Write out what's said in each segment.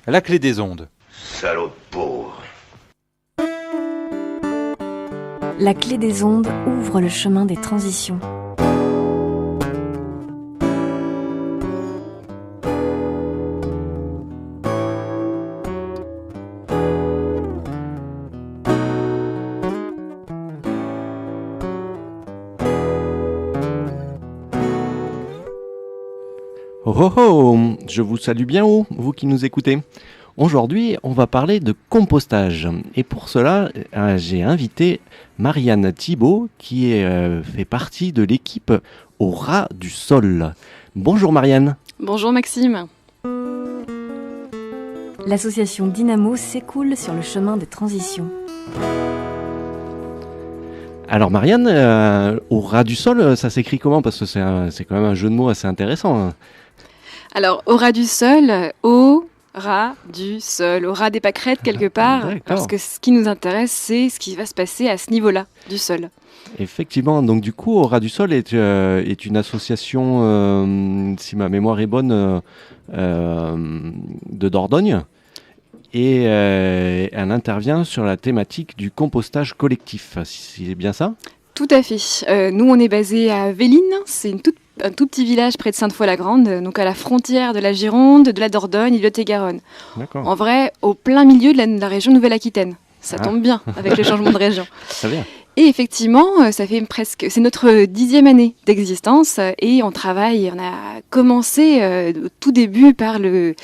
La clé des ondes. Salaud de pauvre. La clé des ondes ouvre le chemin des transitions. Oh oh oh, je vous salue bien haut, vous qui nous écoutez. Aujourd'hui, on va parler de compostage. Et pour cela, j'ai invité Marianne Thibault, qui fait partie de l'équipe Au ras du sol. Bonjour Marianne. Bonjour Maxime. L'association Dynamo s'écoule sur le chemin des transitions. Alors Marianne, Au ras du sol, ça s'écrit comment? Parce que c'est quand même un jeu de mots assez intéressant. Alors, au ras du sol, au ras du sol, au ras des pâquerettes quelque part, D'accord. parce que ce qui nous intéresse, c'est ce qui va se passer à ce niveau-là du sol. Effectivement, donc du coup, Au ras du sol est une association, si ma mémoire est bonne, de Dordogne. Et elle intervient sur la thématique du compostage collectif. C'est bien ça? Tout à fait. Nous, on est basé à Véline, c'est un tout petit village près de Sainte-Foy-la-Grande, donc à la frontière de la Gironde, de la Dordogne et de Lot-et-Garonne. D'accord. En vrai, au plein milieu de la région Nouvelle-Aquitaine. Ça tombe bien avec le changement de région. Très bien. Et effectivement, c'est notre 10e année d'existence et on a commencé au tout début par le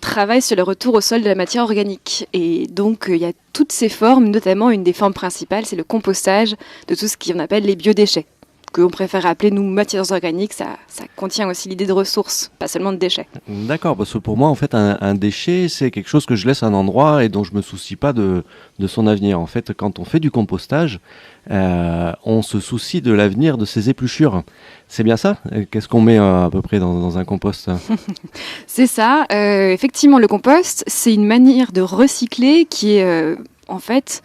travail sur le retour au sol de la matière organique. Et donc, il y a toutes ces formes, notamment une des formes principales, c'est le compostage de tout ce qu'on appelle les biodéchets, qu'on préfère appeler, nous, matières organiques. Ça contient aussi l'idée de ressources, pas seulement de déchets. D'accord, parce que pour moi, en fait, un déchet, c'est quelque chose que je laisse à un endroit et dont je me soucie pas de son avenir. En fait, quand on fait du compostage, on se soucie de l'avenir de ses épluchures. C'est bien ça? Qu'est-ce qu'on met à peu près dans un compost? C'est ça. Effectivement, le compost, c'est une manière de recycler qui est, en fait,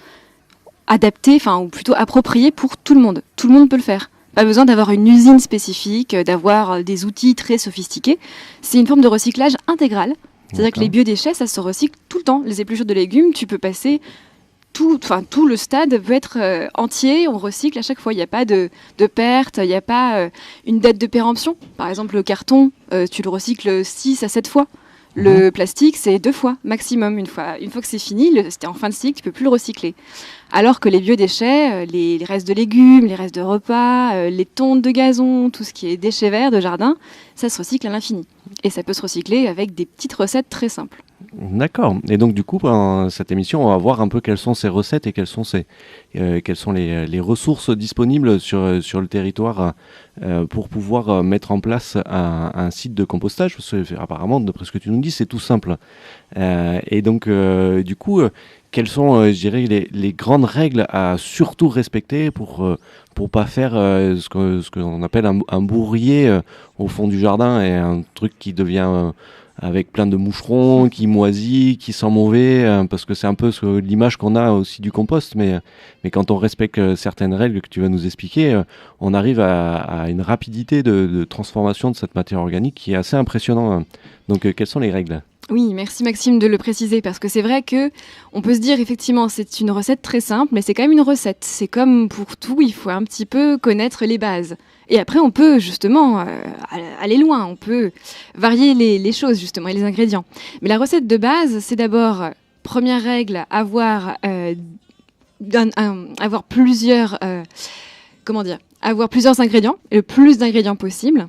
adaptée, ou plutôt appropriée pour tout le monde. Tout le monde peut le faire. Pas besoin d'avoir une usine spécifique, d'avoir des outils très sophistiqués. C'est une forme de recyclage intégral. C'est-à-dire que les biodéchets, ça se recycle tout le temps. Les épluchures de légumes, tu peux passer tout le stade peut être entier, on recycle à chaque fois. Il n'y a pas de perte, il n'y a pas une date de péremption. Par exemple, le carton, tu le recycles 6 à 7 fois. Le plastique, c'est 2 fois maximum. Une fois que c'est fini, c'était en fin de cycle, tu ne peux plus le recycler. Alors que les biodéchets, les restes de légumes, les restes de repas, les tontes de gazon, tout ce qui est déchets verts de jardin, ça se recycle à l'infini. Et ça peut se recycler avec des petites recettes très simples. D'accord. Et donc du coup, pendant cette émission, on va voir un peu quelles sont ces recettes et quelles sont les ressources disponibles sur le territoire pour pouvoir mettre en place un site de compostage. Parce que apparemment, d'après ce que tu nous dis, c'est tout simple. Et donc du coup, quelles sont, je dirais, les grandes règles à surtout respecter pour pas faire ce qu'on appelle un bourrier au fond du jardin et un truc qui devient avec plein de moucherons, qui moisit, qui sent mauvais, parce que c'est un peu l'image qu'on a aussi du compost, mais quand on respecte certaines règles que tu vas nous expliquer, on arrive à une rapidité de transformation de cette matière organique qui est assez impressionnant. Donc quelles sont les règles ? Oui, merci Maxime de le préciser, parce que c'est vrai que on peut se dire effectivement c'est une recette très simple, mais c'est quand même une recette. C'est comme pour tout, il faut un petit peu connaître les bases. Et après, on peut justement aller loin, on peut varier les choses justement et les ingrédients. Mais la recette de base, c'est d'abord, première règle, avoir plusieurs ingrédients, et le plus d'ingrédients possible.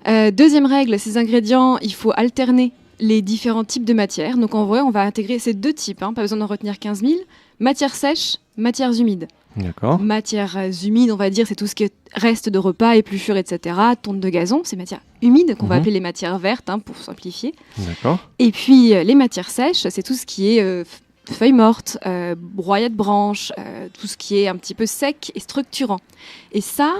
Deuxième règle, ces ingrédients, il faut alterner les différents types de matières. Donc en vrai, on va intégrer ces 2 types, pas besoin d'en retenir 15 000. Matières sèches, matières humides. D'accord. Matières humides, on va dire, c'est tout ce qui reste de repas, épluchures, etc. Tonte de gazon, c'est matières humides qu'on va appeler les matières vertes, pour simplifier. D'accord. Et puis les matières sèches, c'est tout ce qui est feuilles mortes, broyats de branches, tout ce qui est un petit peu sec et structurant. Et ça,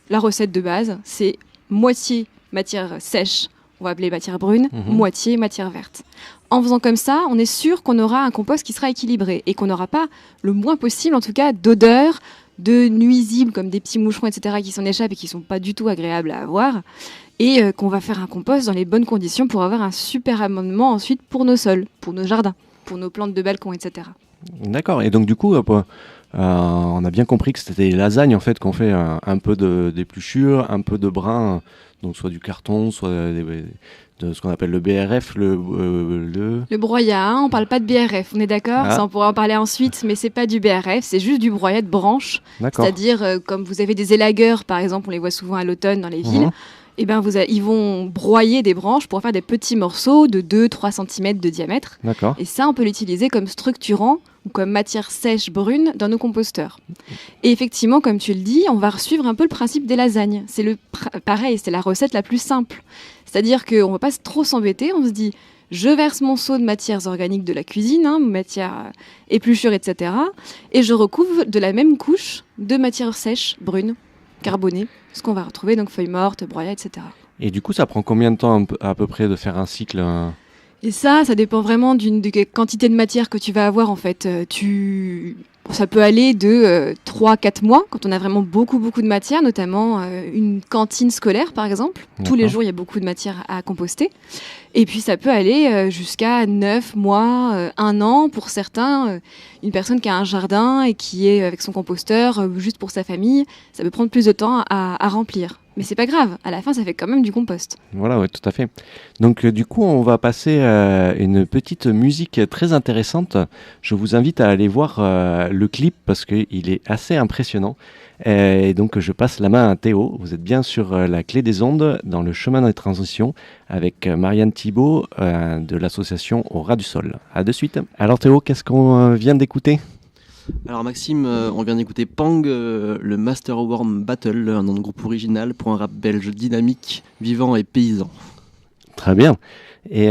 la recette de base, c'est moitié matière sèche, on va appeler matière brune, moitié matière verte. En faisant comme ça, on est sûr qu'on aura un compost qui sera équilibré et qu'on n'aura pas le moins possible, en tout cas, d'odeurs, de nuisibles comme des petits moucherons, etc., qui s'en échappent et qui ne sont pas du tout agréables à avoir. et qu'on va faire un compost dans les bonnes conditions pour avoir un super amendement ensuite pour nos sols, pour nos jardins, pour nos plantes de balcon, etc. D'accord. Et donc du coup, on a bien compris que c'était les lasagnes en fait qu'on fait un peu d'épluchure, un peu de brin, donc soit du carton, soit de ce qu'on appelle le BRF, Le broyat, hein, on parle pas de BRF, on est d'accord. Ah. Ça, on pourra en parler ensuite, mais c'est pas du BRF, c'est juste du broyat de branches. D'accord. C'est-à-dire, comme vous avez des élagueurs, par exemple, on les voit souvent à l'automne dans les villes, et ben ils vont broyer des branches pour faire des petits morceaux de 2-3 cm de diamètre. D'accord. Et ça, on peut l'utiliser comme structurant ou comme matière sèche brune dans nos composteurs. Et effectivement, comme tu le dis, on va suivre un peu le principe des lasagnes. C'est pareil, c'est la recette la plus simple. C'est-à-dire qu'on ne va pas trop s'embêter, on se dit, je verse mon seau de matières organiques de la cuisine, matières épluchures, etc. Et je recouvre de la même couche de matière sèche brune, carbonée, ce qu'on va retrouver, donc feuilles mortes, broyats, etc. Et du coup, ça prend combien de temps à peu près de faire un cycle Et ça dépend vraiment de quantité de matière que tu vas avoir en fait. Ça peut aller de 3-4 mois quand on a vraiment beaucoup de matière, notamment une cantine scolaire par exemple. Tous les jours, il y a beaucoup de matière à composter. Et puis ça peut aller jusqu'à 9 mois, 1 an pour certains. Une personne qui a un jardin et qui est avec son composteur juste pour sa famille, ça peut prendre plus de temps à remplir. Mais c'est pas grave, à la fin ça fait quand même du compost. Voilà, ouais, tout à fait. Donc du coup, on va passer une petite musique très intéressante. Je vous invite à aller voir le clip parce qu'il est assez impressionnant. Et donc je passe la main à Théo. Vous êtes bien sur la Clé des Ondes dans le chemin des transitions avec Marianne Thibault de l'association Au Ras du Sol. À de suite. Alors Théo, qu'est-ce qu'on vient d'écouter ? Alors Maxime, on vient d'écouter Pang, le Masterworm Battle, un nom de groupe original pour un rap belge dynamique, vivant et paysan. Très bien. Et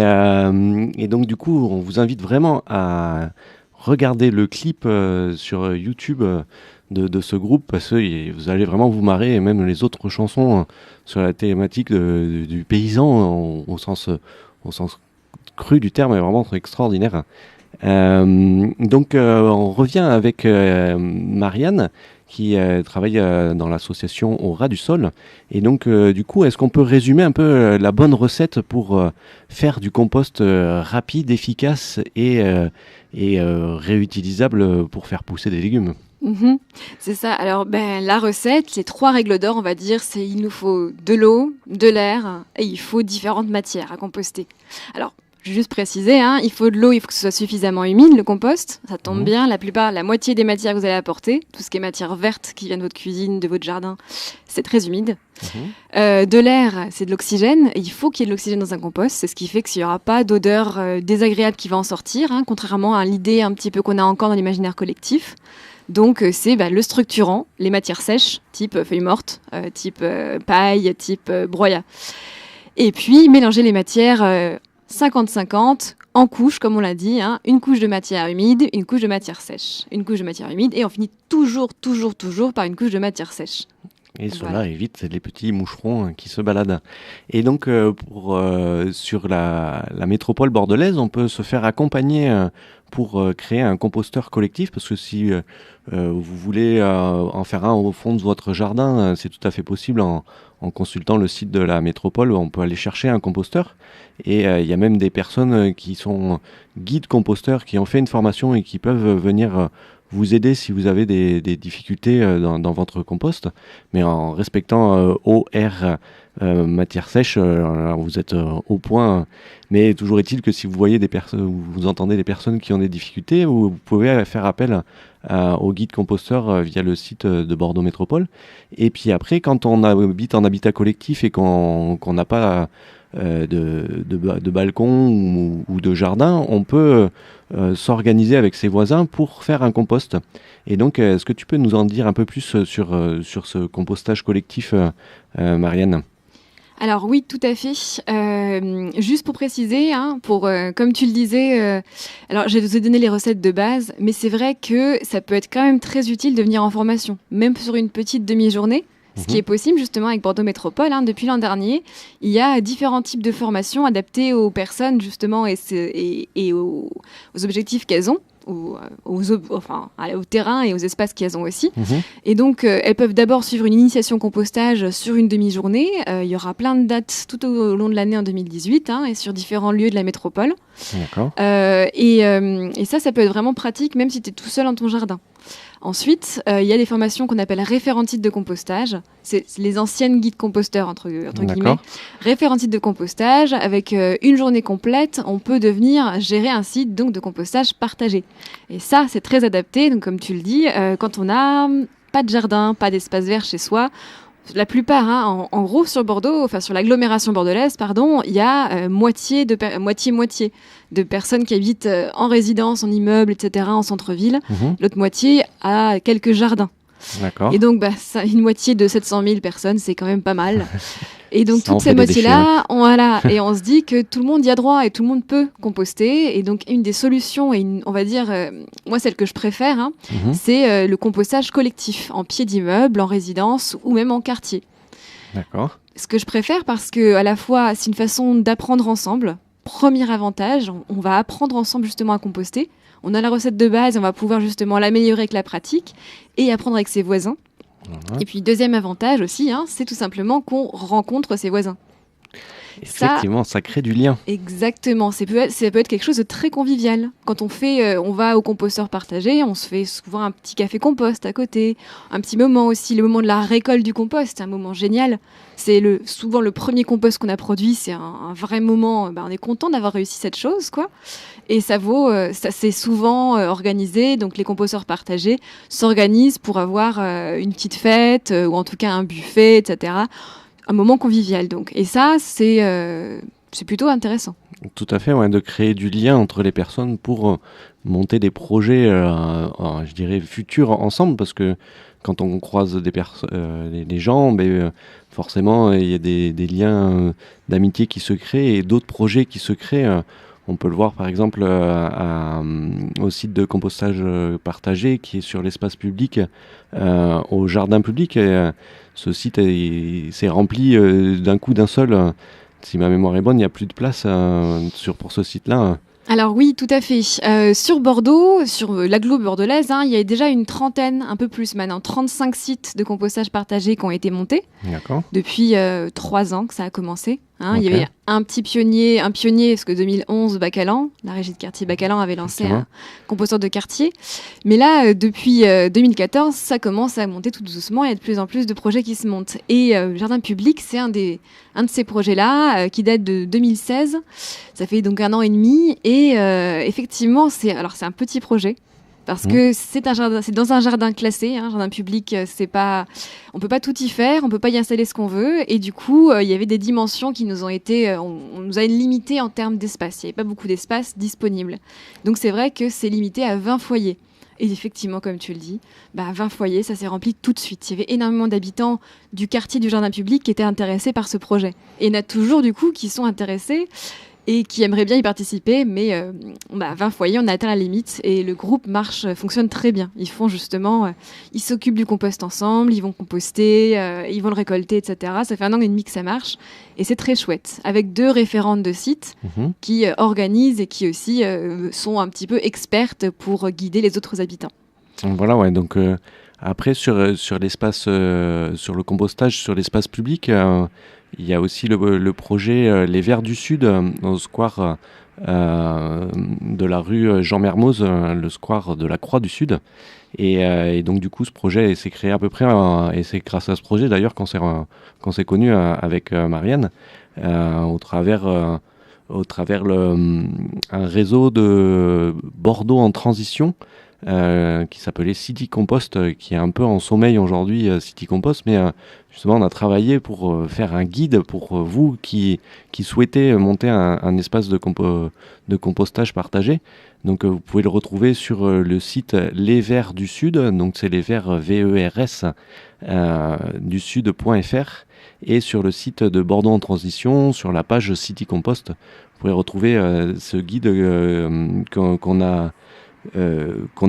donc du coup, on vous invite vraiment à regarder le clip sur YouTube de ce groupe parce que vous allez vraiment vous marrer, et même les autres chansons sur la thématique du paysan au sens cru du terme est vraiment extraordinaire. Donc on revient avec Marianne qui travaille dans l'association Au Ras du Sol. Et donc du coup, est-ce qu'on peut résumer un peu la bonne recette pour faire du compost rapide, efficace et réutilisable pour faire pousser des légumes ? C'est ça. Alors, la recette, les 3 règles d'or, on va dire, c'est il nous faut de l'eau, de l'air et il faut différentes matières à composter. Alors, je vais juste préciser, il faut de l'eau, il faut que ce soit suffisamment humide, le compost. Ça tombe bien, la moitié des matières que vous allez apporter, tout ce qui est matière verte qui vient de votre cuisine, de votre jardin, c'est très humide. De l'air, c'est de l'oxygène. Et il faut qu'il y ait de l'oxygène dans un compost. C'est ce qui fait qu'il n'y aura pas d'odeur désagréable qui va en sortir, contrairement à l'idée un petit peu qu'on a encore dans l'imaginaire collectif. Donc c'est le structurant, les matières sèches, type feuilles mortes, type paille, type broyat. Et puis mélanger les matières 50-50 en couches, comme on l'a dit, une couche de matière humide, une couche de matière sèche, une couche de matière humide, et on finit toujours par une couche de matière sèche. Et cela Voilà. évite les petits moucherons qui se baladent. Et donc, sur la métropole bordelaise, on peut se faire accompagner pour créer un composteur collectif, parce que si vous voulez en faire un au fond de votre jardin, c'est tout à fait possible en consultant le site de la métropole. On peut aller chercher un composteur. Et il y a même des personnes qui sont guides composteurs, qui ont fait une formation et qui peuvent venir vous aider si vous avez des difficultés dans votre compost, mais en respectant eau, air, matière sèche, vous êtes au point. Mais toujours est-il que si vous voyez vous entendez des personnes qui ont des difficultés, vous pouvez faire appel au guide composteur via le site de Bordeaux Métropole. Et puis après, quand on habite en habitat collectif et qu'on n'a pas de balcon ou de jardin, on peut s'organiser avec ses voisins pour faire un compost. Et donc, est-ce que tu peux nous en dire un peu plus sur ce compostage collectif, Marianne ? Alors oui, tout à fait. Juste pour préciser, comme tu le disais, alors je vais vous donner les recettes de base, mais c'est vrai que ça peut être quand même très utile de venir en formation, même sur une petite demi-journée. Ce qui est possible justement avec Bordeaux Métropole. Depuis l'an dernier, il y a différents types de formations adaptées aux personnes justement et aux objectifs qu'elles ont. au terrain et aux espaces qu'elles ont aussi. Mhm. Et donc, elles peuvent d'abord suivre une initiation compostage sur une demi-journée. Il y aura plein de dates tout au long de l'année en 2018 et sur différents lieux de la métropole. D'accord. Et ça peut être vraiment pratique, même si tu es tout seul dans ton jardin. Ensuite, il y a des formations qu'on appelle référentites de compostage. C'est les anciennes guides composteurs, entre guillemets. Référentites de compostage, avec une journée complète, on peut devenir gérer un site donc, de compostage partagé. Et ça, c'est très adapté. Donc, comme tu le dis, quand on n'a pas de jardin, pas d'espace vert chez soi, la plupart, en gros, sur Bordeaux, enfin sur l'agglomération bordelaise, il y a moitié de personnes qui habitent en résidence, en immeuble, etc., en centre-ville. Mhm. L'autre moitié a quelques jardins. D'accord. Et donc, une moitié de 700 000 personnes, c'est quand même pas mal. Et donc, Ça en toutes fait ces des déchets, moitiés-là, et on se dit que tout le monde y a droit et tout le monde peut composter. Et donc, une des solutions, on va dire, moi, celle que je préfère, Mhm. c'est le compostage collectif, en pied d'immeuble, en résidence ou même en quartier. D'accord. Ce que je préfère parce que, à la fois, c'est une façon d'apprendre ensemble. Premier avantage, on va apprendre ensemble justement à composter. On a la recette de base, on va pouvoir justement l'améliorer avec la pratique et apprendre avec ses voisins. Voilà. Et puis deuxième avantage aussi, c'est tout simplement qu'on rencontre ses voisins. Effectivement, ça crée du lien. Exactement, ça peut être quelque chose de très convivial. Quand on va au composteur partagé, on se fait souvent un petit café compost à côté, un petit moment aussi, le moment de la récolte du compost, c'est un moment génial. C'est souvent le premier compost qu'on a produit, c'est un vrai moment, on est content d'avoir réussi cette chose, quoi. Et ça c'est souvent organisé, donc les composteurs partagés s'organisent pour avoir une petite fête, ou en tout cas un buffet, etc. Un moment convivial, donc. Et ça, c'est plutôt intéressant. Tout à fait, ouais, de créer du lien entre les personnes pour monter des projets, je dirais, futurs ensemble, parce que quand on croise des gens, forcément, il y a des liens d'amitié qui se créent et d'autres projets qui se créent. On peut le voir par exemple au site de compostage partagé qui est sur l'espace public, au jardin public. Ce site s'est rempli d'un seul. Si ma mémoire est bonne, il n'y a plus de place pour ce site-là. Alors oui, tout à fait. Sur Bordeaux, sur l'agglo bordelaise, il y a déjà une trentaine, un peu plus maintenant, 35 sites de compostage partagé qui ont été montés. D'accord. Depuis 3 ans que ça a commencé. Ok. Il y avait un pionnier, parce que 2011, Bacalan, la régie de quartier Bacalan avait lancé un composteur de quartier. Mais là, depuis 2014, ça commence à monter tout doucement. Il y a de plus en plus de projets qui se montent. Et Jardin public, c'est un de ces projets-là qui date de 2016. Ça fait donc 1 an et demi. Et effectivement, c'est un petit projet. Parce que c'est dans un jardin classé, jardin public, on peut pas tout y faire, on peut pas y installer ce qu'on veut, et du coup, il y avait des dimensions qui nous ont été, on nous a limité en termes d'espace. Il n'y avait pas beaucoup d'espace disponible. Donc c'est vrai que c'est limité à 20 foyers. Et effectivement, comme tu le dis, 20 foyers, ça s'est rempli tout de suite. Il y avait énormément d'habitants du quartier du jardin public qui étaient intéressés par ce projet. Et il y en a toujours du coup qui sont intéressés et qui aimeraient bien y participer, mais 20 foyers, on a atteint la limite et le groupe fonctionne très bien. Ils font justement, ils s'occupent du compost ensemble, ils vont composter, ils vont le récolter, etc. Ça fait 1 an et demi que ça marche et c'est très chouette. Avec 2 référentes de site qui organisent et qui aussi sont un petit peu expertes pour guider les autres habitants. Voilà, ouais, donc après sur l'espace, sur le compostage, sur l'espace public, il y a aussi le projet Les Verts du Sud au square de la rue Jean Mermoz, le square de la Croix du Sud. Et donc du coup ce projet s'est créé à peu près, et c'est grâce à ce projet d'ailleurs qu'on s'est connu avec Marianne, au travers un réseau de Bordeaux en transition, qui s'appelait City Compost, qui est un peu en sommeil aujourd'hui, City Compost, mais justement on a travaillé pour faire un guide pour vous qui souhaitez monter un espace de compostage partagé. Donc vous pouvez le retrouver sur le site Les Verts du Sud, donc c'est les Verts VERS du Sud.fr, et sur le site de Bordeaux en transition, sur la page City Compost, vous pouvez retrouver ce guide qu'on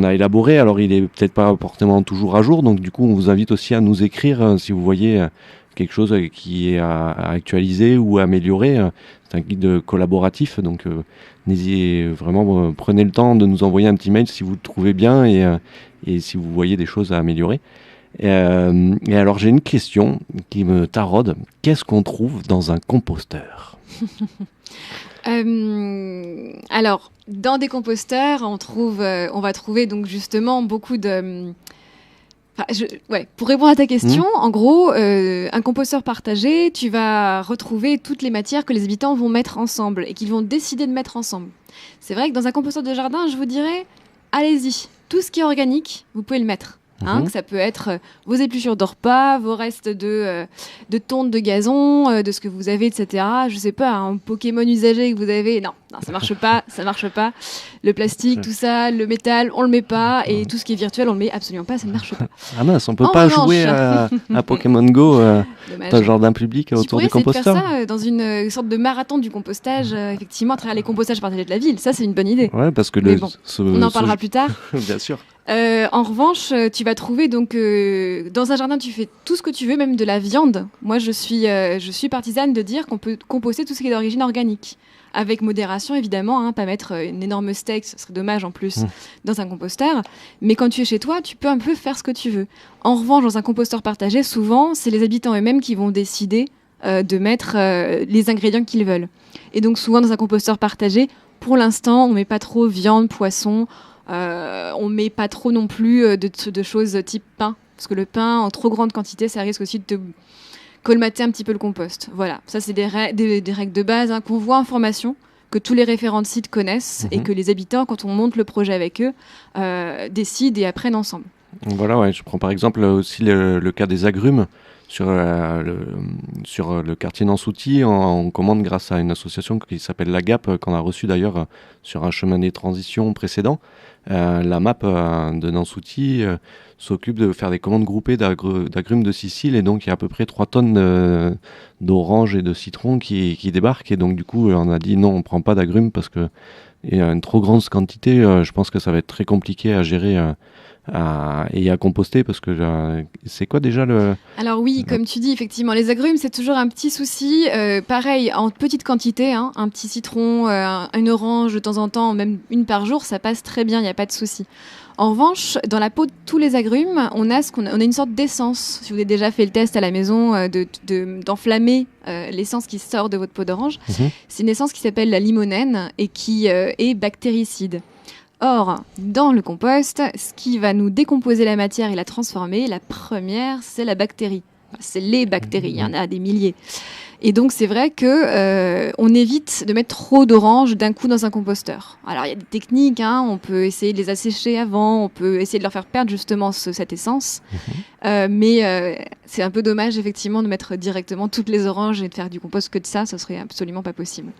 a élaboré. Alors il est peut-être pas forcément toujours à jour, donc du coup on vous invite aussi à nous écrire si vous voyez quelque chose qui est à actualiser ou à améliorer. c'est un guide collaboratif, donc n'hésitez vraiment, prenez le temps de nous envoyer un petit mail si vous le trouvez bien et si vous voyez des choses à améliorer. Et alors j'ai une question qui me taraude. Qu'est-ce qu'on trouve dans un composteur ? Alors, dans des composteurs, on va trouver donc justement beaucoup de... pour répondre à ta question, en gros, un composteur partagé, tu vas retrouver toutes les matières que les habitants vont mettre ensemble et qu'ils vont décider de mettre ensemble. C'est vrai que dans un composteur de jardin, je vous dirais, allez-y, tout ce qui est organique, vous pouvez le mettre. Que ça peut être vos épluchures de repas, vos restes de tonte de gazon, de ce que vous avez, etc. Je sais pas, un Pokémon usagé que vous avez, non, ça marche pas. Le plastique, tout ça, le métal, on le met pas, et tout ce qui est virtuel, on le met absolument pas, ça ne marche pas. Ah mince, on peut pas jouer à Pokémon Go dans le jardin public autour du composteur. Tu pourrais essayer de faire ça dans une sorte de marathon du compostage, effectivement, à travers les compostages partagés de la ville. Ça, c'est une bonne idée. Ouais, parce que on en parlera plus tard. Bien sûr. En revanche, tu vas trouver donc dans un jardin, tu fais tout ce que tu veux, même de la viande. Moi, je suis partisane de dire qu'on peut composter tout ce qui est d'origine organique, avec modération évidemment. Pas mettre une énorme steak, ce serait dommage en plus dans un composteur. Mais quand tu es chez toi, tu peux un peu faire ce que tu veux. En revanche, dans un composteur partagé, souvent, c'est les habitants eux-mêmes qui vont décider de mettre les ingrédients qu'ils veulent. Et donc souvent dans un composteur partagé, pour l'instant, on met pas trop viande, poisson. On met pas trop non plus de choses type pain, parce que le pain en trop grande quantité, ça risque aussi de te colmater un petit peu le compost. Voilà, ça c'est des règles de base qu'on voit en formation, que tous les référents de site connaissent et que les habitants, quand on monte le projet avec eux, décident et apprennent ensemble. Voilà, ouais, je prends par exemple aussi le cas des agrumes. Sur le quartier Nansouty, on commande grâce à une association qui s'appelle la GAP, qu'on a reçue d'ailleurs sur un chemin des transitions précédent. La MAP de Nansouty s'occupe de faire des commandes groupées d'agrumes de Sicile, et donc il y a à peu près 3 tonnes d'oranges et de citrons qui débarquent, et donc du coup on a dit non, on ne prend pas d'agrumes parce qu'il y a une trop grande quantité. Je pense que ça va être très compliqué à gérer et à composter, parce que c'est quoi déjà le... Alors oui, comme tu dis, effectivement, les agrumes, c'est toujours un petit souci. Pareil, en petite quantité, un petit citron, une orange de temps en temps, même une par jour, ça passe très bien, il n'y a pas de souci. En revanche, dans la peau de tous les agrumes, on a une sorte d'essence. Si vous avez déjà fait le test à la maison d'enflammer l'essence qui sort de votre peau d'orange, c'est une essence qui s'appelle la limonène et qui est bactéricide. Or, dans le compost, ce qui va nous décomposer la matière et la transformer, la première, c'est la bactérie. C'est les bactéries, il y en a des milliers. Et donc, c'est vrai qu'on évite de mettre trop d'oranges d'un coup dans un composteur. Alors, il y a des techniques, on peut essayer de les assécher avant, on peut essayer de leur faire perdre justement cette essence. Mais c'est un peu dommage, effectivement, de mettre directement toutes les oranges et de faire du compost que de ça. Ça serait absolument pas possible.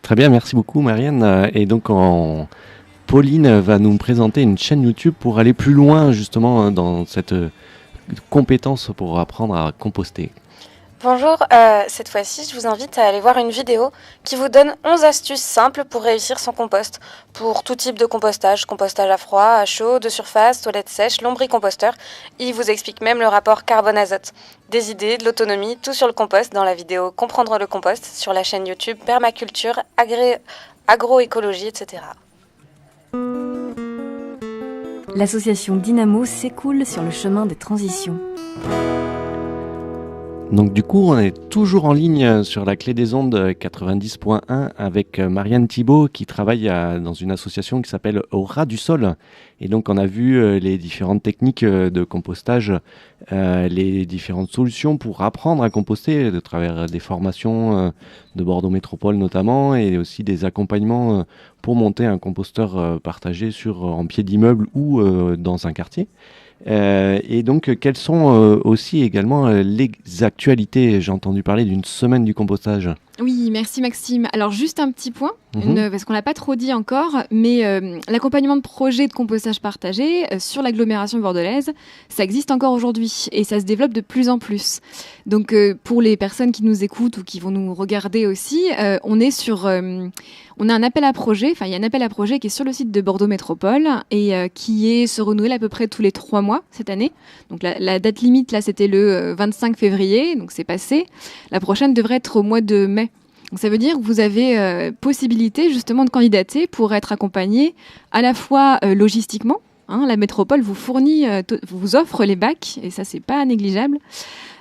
Très bien, merci beaucoup, Marianne. Et donc, Pauline va nous présenter une chaîne YouTube pour aller plus loin justement dans cette compétence pour apprendre à composter. Bonjour, cette fois-ci je vous invite à aller voir une vidéo qui vous donne 11 astuces simples pour réussir son compost. Pour tout type de compostage à froid, à chaud, de surface, toilette sèche, lombricomposteur. Il vous explique même le rapport carbone-azote. Des idées, de l'autonomie, tout sur le compost dans la vidéo Comprendre le compost sur la chaîne YouTube Permaculture, Agroécologie, etc. L'association Dynamo s'écoule sur le chemin des transitions. Donc du coup, on est toujours en ligne sur la Clé des Ondes 90.1 avec Marianne Thibault qui travaille dans une association qui s'appelle Au ras du sol. Et donc on a vu les différentes techniques de compostage, les différentes solutions pour apprendre à composter de travers des formations de Bordeaux Métropole notamment, et aussi des accompagnements pour monter un composteur partagé en pied d'immeuble ou dans un quartier. Et donc, quelles sont aussi également les actualités ? J'ai entendu parler d'une semaine du compostage. Oui, merci Maxime. Alors juste un petit point, parce qu'on l'a pas trop dit encore, mais l'accompagnement de projets de compostage partagé sur l'agglomération bordelaise, ça existe encore aujourd'hui et ça se développe de plus en plus. Donc pour les personnes qui nous écoutent ou qui vont nous regarder aussi, on a un appel à projet, il y a un appel à projet qui est sur le site de Bordeaux Métropole et qui se renouvelle à peu près tous les 3 mois cette année. Donc la date limite là c'était le 25 février, donc c'est passé. La prochaine devrait être au mois de mai. Donc ça veut dire que vous avez possibilité justement de candidater pour être accompagné à la fois logistiquement. La métropole vous fournit, vous offre les bacs, et ça c'est pas négligeable.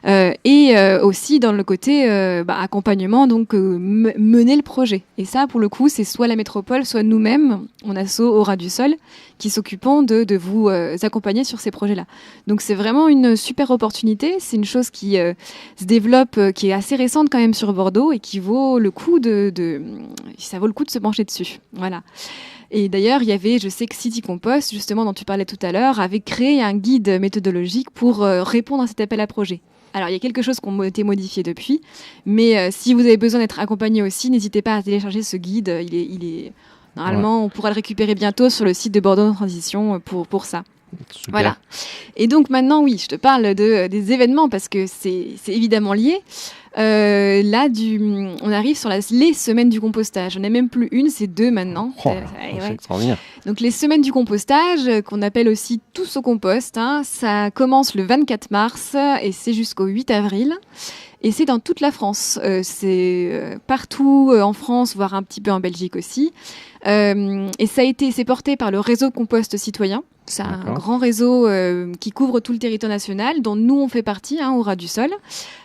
Et aussi dans le côté accompagnement, donc mener le projet. Et ça, pour le coup, c'est soit la métropole, soit nous-mêmes, en asso au ras du sol, qui s'occupons de vous accompagner sur ces projets-là. Donc c'est vraiment une super opportunité. C'est une chose qui se développe, qui est assez récente quand même sur Bordeaux et qui vaut le coup ça vaut le coup de se pencher dessus. Voilà. Et d'ailleurs, il y avait, je sais que City Compost, justement, dont tu parlais tout à l'heure, avait créé un guide méthodologique pour répondre à cet appel à projet. Alors, il y a quelque chose qui a été modifié depuis, mais si vous avez besoin d'être accompagné aussi, n'hésitez pas à télécharger ce guide. Il est normalement, on pourra le récupérer bientôt sur le site de Bordeaux en Transition pour ça. Super. Voilà. Et donc maintenant, oui, je te parle des événements parce que c'est évidemment lié. Là, on arrive sur les semaines du compostage. On n'est même plus une, c'est 2 maintenant. C'est extraordinaire. Donc les semaines du compostage, qu'on appelle aussi Tous au compost, ça commence le 24 mars et c'est jusqu'au 8 avril. Et c'est dans toute la France. C'est partout en France, voire un petit peu en Belgique aussi. Et c'est porté par le réseau Compost Citoyen. C'est un grand réseau qui couvre tout le territoire national, dont nous on fait partie, au ras du sol,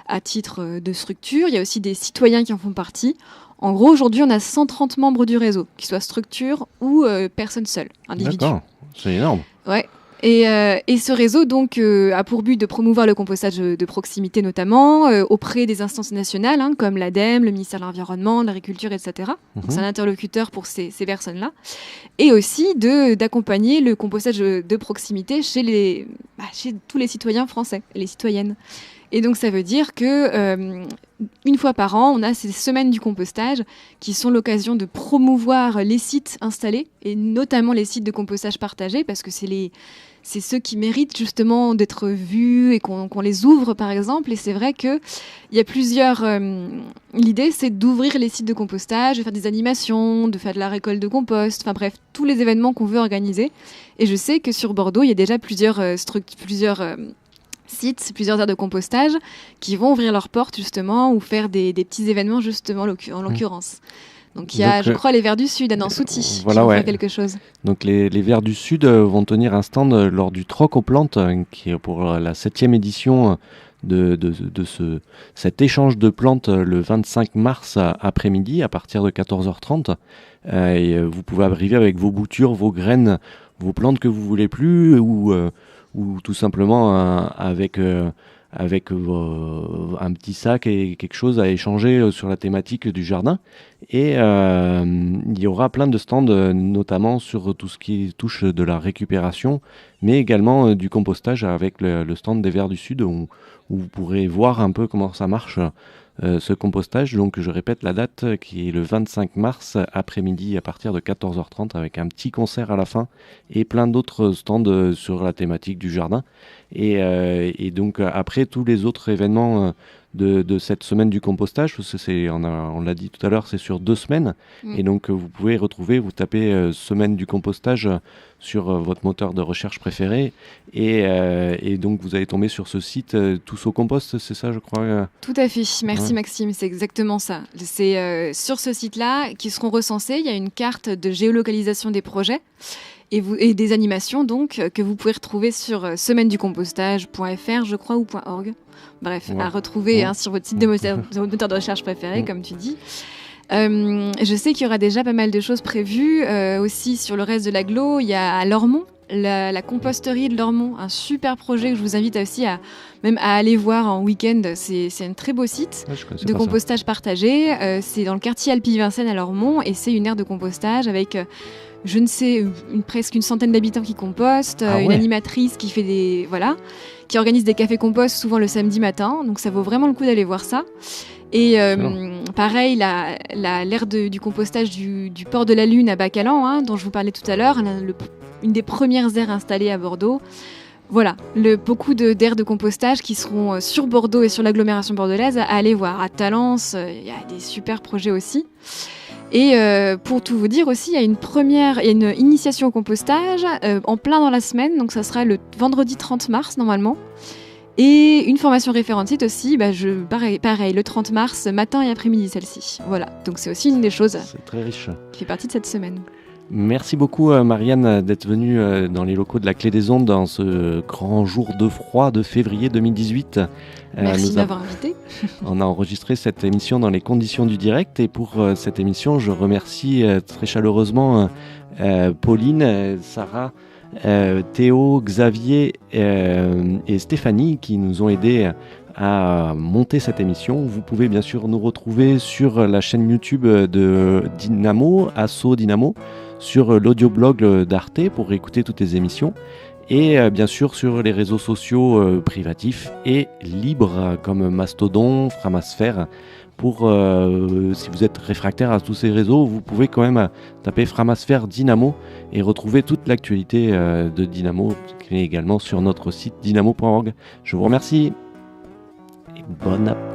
à titre de structure. Il y a aussi des citoyens qui en font partie. En gros, aujourd'hui, on a 130 membres du réseau, qu'ils soient structure ou personnes seules, individus. D'accord, c'est énorme. Ouais. Et ce réseau donc a pour but de promouvoir le compostage de proximité notamment auprès des instances nationales comme l'ADEME, le ministère de l'Environnement, de l'Agriculture, etc. Donc c'est un interlocuteur pour ces personnes-là. Et aussi d'accompagner le compostage de proximité chez tous les citoyens français, les citoyennes. Et donc ça veut dire que une fois par an, on a ces semaines du compostage qui sont l'occasion de promouvoir les sites installés et notamment les sites de compostage partagés parce que c'est ceux qui méritent justement d'être vus et qu'on les ouvre par exemple. Et c'est vrai qu'il y a plusieurs... l'idée c'est d'ouvrir les sites de compostage, de faire des animations, de faire de la récolte de compost, enfin bref, tous les événements qu'on veut organiser. Et je sais que sur Bordeaux, il y a déjà plusieurs sites, plusieurs aires de compostage qui vont ouvrir leurs portes justement ou faire des petits événements justement en l'occurrence. Donc il y a, je crois, les Verts du Sud à Nansouty qui vont faire quelque chose. Donc les Verts du Sud vont tenir un stand lors du Troc aux plantes, qui est pour la 7e édition de cet échange de plantes le 25 mars après-midi à partir de 14h30. Et vous pouvez arriver avec vos boutures, vos graines, vos plantes que vous voulez plus ou tout simplement avec un petit sac et quelque chose à échanger sur la thématique du jardin. Et il y aura plein de stands, notamment sur tout ce qui touche de la récupération, mais également du compostage avec le stand des Verts du Sud où vous pourrez voir un peu comment ça marche. Ce compostage, donc je répète la date qui est le 25 mars après-midi à partir de 14h30 avec un petit concert à la fin et plein d'autres stands sur la thématique du jardin. Et donc après tous les autres événements de cette semaine du compostage, parce que on l'a dit tout à l'heure, c'est sur 2 semaines. Et donc vous pouvez vous tapez semaine du compostage sur votre moteur de recherche préféré et donc vous allez tomber sur ce site Tous au compost, c'est ça je crois Tout à fait, merci Maxime, c'est exactement ça. C'est sur ce site-là qui seront recensés, il y a une carte de géolocalisation des projets et des animations donc que vous pouvez retrouver sur semaineducompostage.fr je crois ou .org. Bref, à retrouver sur votre site de moteur de recherche préféré comme tu dis. Je sais qu'il y aura déjà pas mal de choses prévues aussi sur le reste de l'agglo. Il y a à Lormont, la composterie de Lormont, un super projet que je vous invite aussi à aller voir en week-end. C'est un très beau site de compostage partagé. C'est dans le quartier Alpi-Vincennes à Lormont et c'est une aire de compostage avec presque une centaine d'habitants qui compostent, une animatrice qui fait qui organise des cafés compost souvent le samedi matin. Donc ça vaut vraiment le coup d'aller voir ça. Et pareil, l'aire du compostage du port de la Lune à Bacalan, dont je vous parlais tout à l'heure, une des premières aires installées à Bordeaux. Voilà, beaucoup d'aires de compostage qui seront sur Bordeaux et sur l'agglomération bordelaise à aller voir. À Talence, il y a des super projets aussi. Et pour tout vous dire aussi, il y a une initiation au compostage en plein dans la semaine, donc ça sera le vendredi 30 mars normalement. Et une formation référente site aussi, pareil, le 30 mars, matin et après-midi celle-ci. Voilà, donc c'est aussi une des choses C'est très riche. qui fait partie de cette semaine. Merci beaucoup Marianne d'être venue dans les locaux de la Clé des Ondes dans ce grand jour de froid de février 2018. Merci de m'avoir invité. On a enregistré cette émission dans les conditions du direct et pour cette émission je remercie très chaleureusement Pauline, Sarah, Théo, Xavier et Stéphanie qui nous ont aidés à monter cette émission. Vous pouvez bien sûr nous retrouver sur la chaîne YouTube de Dynamo, Asso Dynamo, sur l'audioblog d'Arte pour écouter toutes les émissions et bien sûr sur les réseaux sociaux privatifs et libres comme Mastodon, Framasphère. Pour si vous êtes réfractaire à tous ces réseaux, vous pouvez quand même taper Framasphère Dynamo et retrouver toute l'actualité de Dynamo qui est également sur notre site dynamo.org. Je vous remercie et bon appétit.